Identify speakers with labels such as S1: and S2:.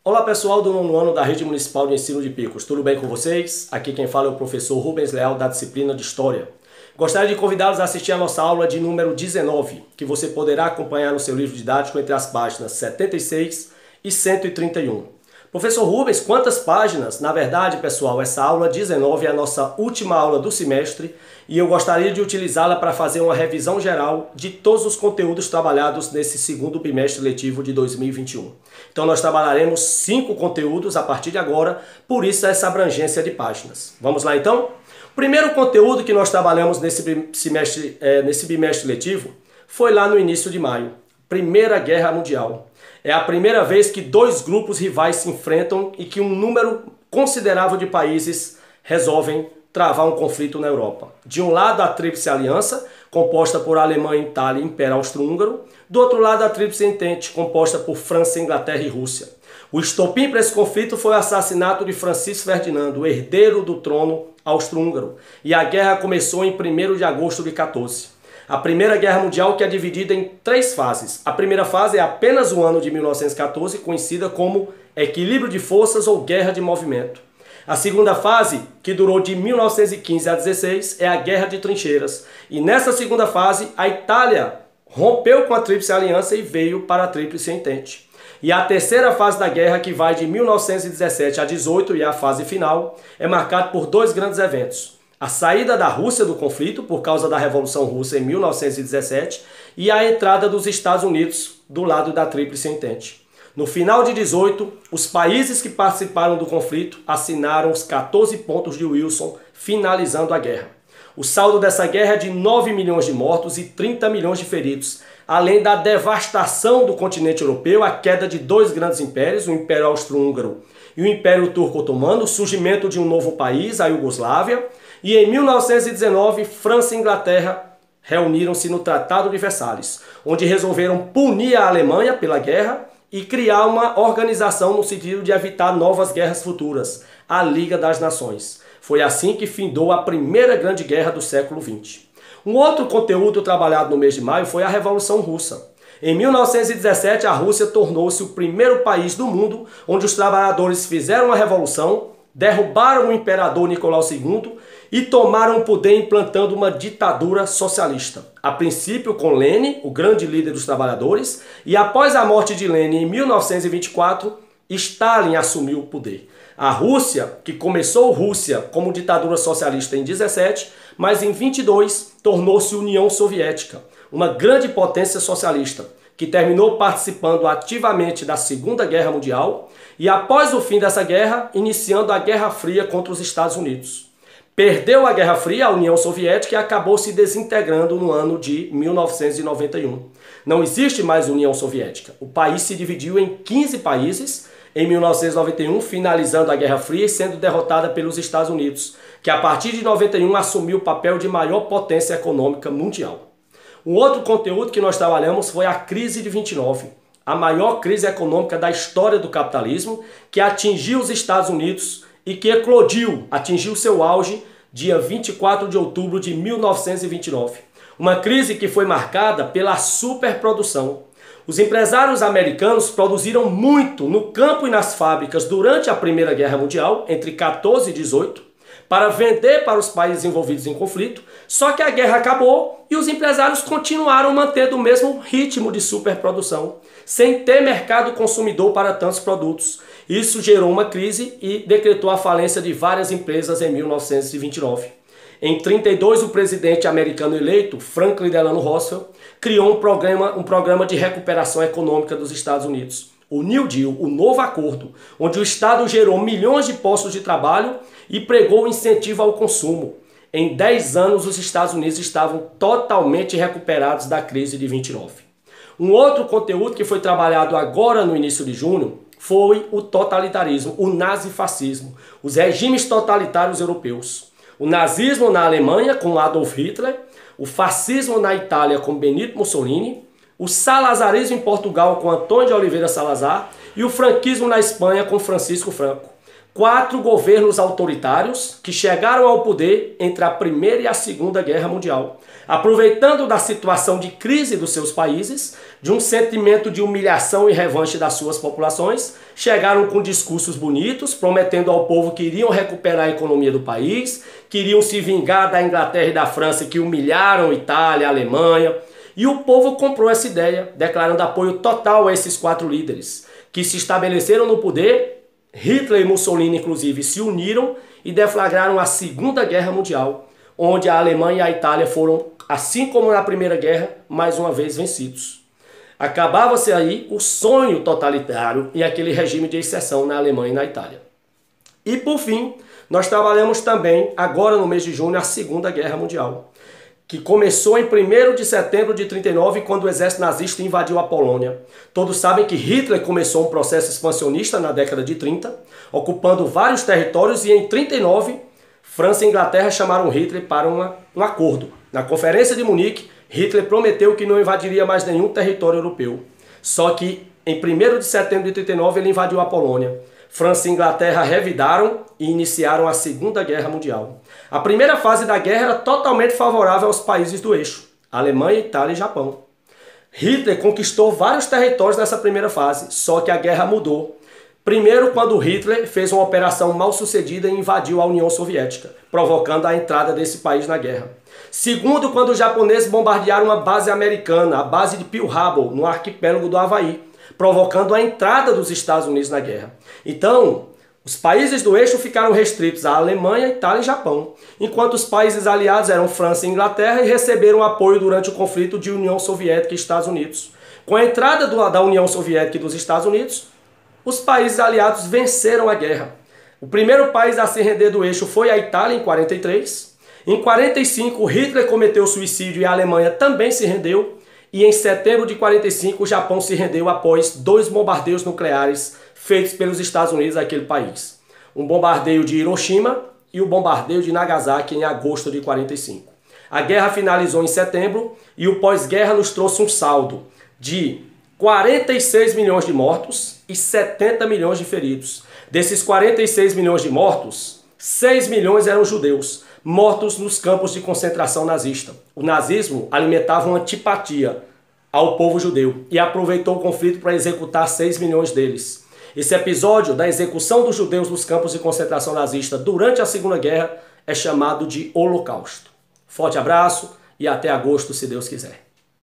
S1: Olá pessoal do nono ano da Rede Municipal de Ensino de Picos, tudo bem com vocês? Aqui quem fala é o professor Rubens Leal da disciplina de História. Gostaria de convidá-los a assistir a nossa aula de número 19, que você poderá acompanhar no seu livro didático entre as páginas 76 e 131. Professor Rubens, quantas páginas? Na verdade, pessoal, essa aula 19 é a nossa última aula do semestre e eu gostaria de utilizá-la para fazer uma revisão geral de todos os conteúdos trabalhados nesse segundo bimestre letivo de 2021. Então nós trabalharemos 5 conteúdos a partir de agora, por isso essa abrangência de páginas. Vamos lá então? O primeiro conteúdo que nós trabalhamos nesse bimestre letivo foi lá no início de maio, Primeira Guerra Mundial. É a primeira vez que 2 grupos rivais se enfrentam e que um número considerável de países resolvem travar um conflito na Europa. De um lado, a Tríplice Aliança, composta por Alemanha, Itália e Império Austro-Húngaro. Do outro lado, a Tríplice Entente, composta por França, Inglaterra e Rússia. O estopim para esse conflito foi o assassinato de Francisco Ferdinando, o herdeiro do trono austro-húngaro. E a guerra começou em 1º de agosto de 14. A Primeira Guerra Mundial, que é dividida em 3 fases. A primeira fase é apenas o ano de 1914, conhecida como Equilíbrio de Forças ou Guerra de Movimento. A segunda fase, que durou de 1915 a 16, é a Guerra de Trincheiras. E nessa segunda fase, a Itália rompeu com a Tríplice Aliança e veio para a Tríplice Entente. E a terceira fase da guerra, que vai de 1917 a 18, e a fase final, é marcada por 2 grandes eventos. A saída da Rússia do conflito por causa da Revolução Russa em 1917 e a entrada dos Estados Unidos do lado da Tríplice Entente. No final de 18, os países que participaram do conflito assinaram os 14 pontos de Wilson, finalizando a guerra. O saldo dessa guerra é de 9 milhões de mortos e 30 milhões de feridos, além da devastação do continente europeu, a queda de 2 grandes impérios, o Império Austro-Húngaro e o Império Turco-Otomano, o surgimento de um novo país, a Iugoslávia. E em 1919, França e Inglaterra reuniram-se no Tratado de Versalhes, onde resolveram punir a Alemanha pela guerra e criar uma organização no sentido de evitar novas guerras futuras, a Liga das Nações. Foi assim que findou a primeira grande guerra do século XX. Um outro conteúdo trabalhado no mês de maio foi a Revolução Russa. Em 1917, a Rússia tornou-se o primeiro país do mundo onde os trabalhadores fizeram a revolução, derrubaram o imperador Nicolau II e tomaram o poder implantando uma ditadura socialista. A princípio com Lenin, o grande líder dos trabalhadores, e após a morte de Lenin em 1924, Stalin assumiu o poder. A Rússia, que começou Rússia como ditadura socialista em 17, mas em 22 tornou-se União Soviética, uma grande potência socialista, que terminou participando ativamente da Segunda Guerra Mundial e após o fim dessa guerra, iniciando a Guerra Fria contra os Estados Unidos. Perdeu a Guerra Fria, a União Soviética, e acabou se desintegrando no ano de 1991. Não existe mais União Soviética. O país se dividiu em 15 países em 1991, finalizando a Guerra Fria e sendo derrotada pelos Estados Unidos, que a partir de 91 assumiu o papel de maior potência econômica mundial. Um outro conteúdo que nós trabalhamos foi a crise de 29, a maior crise econômica da história do capitalismo, que atingiu os Estados Unidos e que eclodiu, atingiu seu auge dia 24 de outubro de 1929. Uma crise que foi marcada pela superprodução. Os empresários americanos produziram muito no campo e nas fábricas durante a Primeira Guerra Mundial, entre 14 e 18, para vender para os países envolvidos em conflito, só que a guerra acabou e os empresários continuaram mantendo o mesmo ritmo de superprodução, sem ter mercado consumidor para tantos produtos. Isso gerou uma crise e decretou a falência de várias empresas em 1929. Em 32, o presidente americano eleito, Franklin Delano Roosevelt, criou um programa de recuperação econômica dos Estados Unidos. O New Deal, o novo acordo, onde o Estado gerou milhões de postos de trabalho e pregou o incentivo ao consumo. Em 10 anos, os Estados Unidos estavam totalmente recuperados da crise de 29. Um outro conteúdo que foi trabalhado agora no início de junho foi o totalitarismo, o nazifascismo, os regimes totalitários europeus. O nazismo na Alemanha com Adolf Hitler, o fascismo na Itália com Benito Mussolini, o salazarismo em Portugal com Antônio de Oliveira Salazar e o franquismo na Espanha com Francisco Franco. 4 governos autoritários que chegaram ao poder entre a Primeira e a Segunda Guerra Mundial, aproveitando da situação de crise dos seus países, de um sentimento de humilhação e revanche das suas populações, chegaram com discursos bonitos, prometendo ao povo que iriam recuperar a economia do país, que iriam se vingar da Inglaterra e da França que humilharam a Itália, a Alemanha, e o povo comprou essa ideia, declarando apoio total a esses 4 líderes, que se estabeleceram no poder. Hitler e Mussolini, inclusive, se uniram e deflagraram a Segunda Guerra Mundial, onde a Alemanha e a Itália foram, assim como na Primeira Guerra, mais uma vez vencidos. Acabava-se aí o sonho totalitário e aquele regime de exceção na Alemanha e na Itália. E, por fim, nós trabalhamos também, agora no mês de junho, a Segunda Guerra Mundial, que começou em 1º de setembro de 1939, quando o exército nazista invadiu a Polônia. Todos sabem que Hitler começou um processo expansionista na década de 30, ocupando vários territórios, e em 1939, França e Inglaterra chamaram Hitler para um acordo. Na Conferência de Munique, Hitler prometeu que não invadiria mais nenhum território europeu. Só que em 1º de setembro de 1939 ele invadiu a Polônia. França e Inglaterra revidaram e iniciaram a Segunda Guerra Mundial. A primeira fase da guerra era totalmente favorável aos países do eixo, Alemanha, Itália e Japão. Hitler conquistou vários territórios nessa primeira fase, só que a guerra mudou. Primeiro, quando Hitler fez uma operação mal sucedida e invadiu a União Soviética, provocando a entrada desse país na guerra. Segundo, quando os japoneses bombardearam uma base americana, a base de Pearl Harbor, no arquipélago do Havaí, provocando a entrada dos Estados Unidos na guerra. Então, os países do eixo ficaram restritos à Alemanha, Itália e Japão, enquanto os países aliados eram França e Inglaterra e receberam apoio durante o conflito de União Soviética e Estados Unidos. Com a entrada da União Soviética e dos Estados Unidos, os países aliados venceram a guerra. O primeiro país a se render do eixo foi a Itália, em 1943. Em 1945, Hitler cometeu suicídio e a Alemanha também se rendeu. E em setembro de 1945, o Japão se rendeu após 2 bombardeios nucleares feitos pelos Estados Unidos àquele país. Um bombardeio de Hiroshima e o bombardeio de Nagasaki em agosto de 1945. A guerra finalizou em setembro e o pós-guerra nos trouxe um saldo de 46 milhões de mortos e 70 milhões de feridos. Desses 46 milhões de mortos, 6 milhões eram judeus, mortos nos campos de concentração nazista. O nazismo alimentava uma antipatia ao povo judeu e aproveitou o conflito para executar 6 milhões deles. Esse episódio da execução dos judeus nos campos de concentração nazista durante a Segunda Guerra é chamado de Holocausto. Forte abraço e até agosto, se Deus quiser.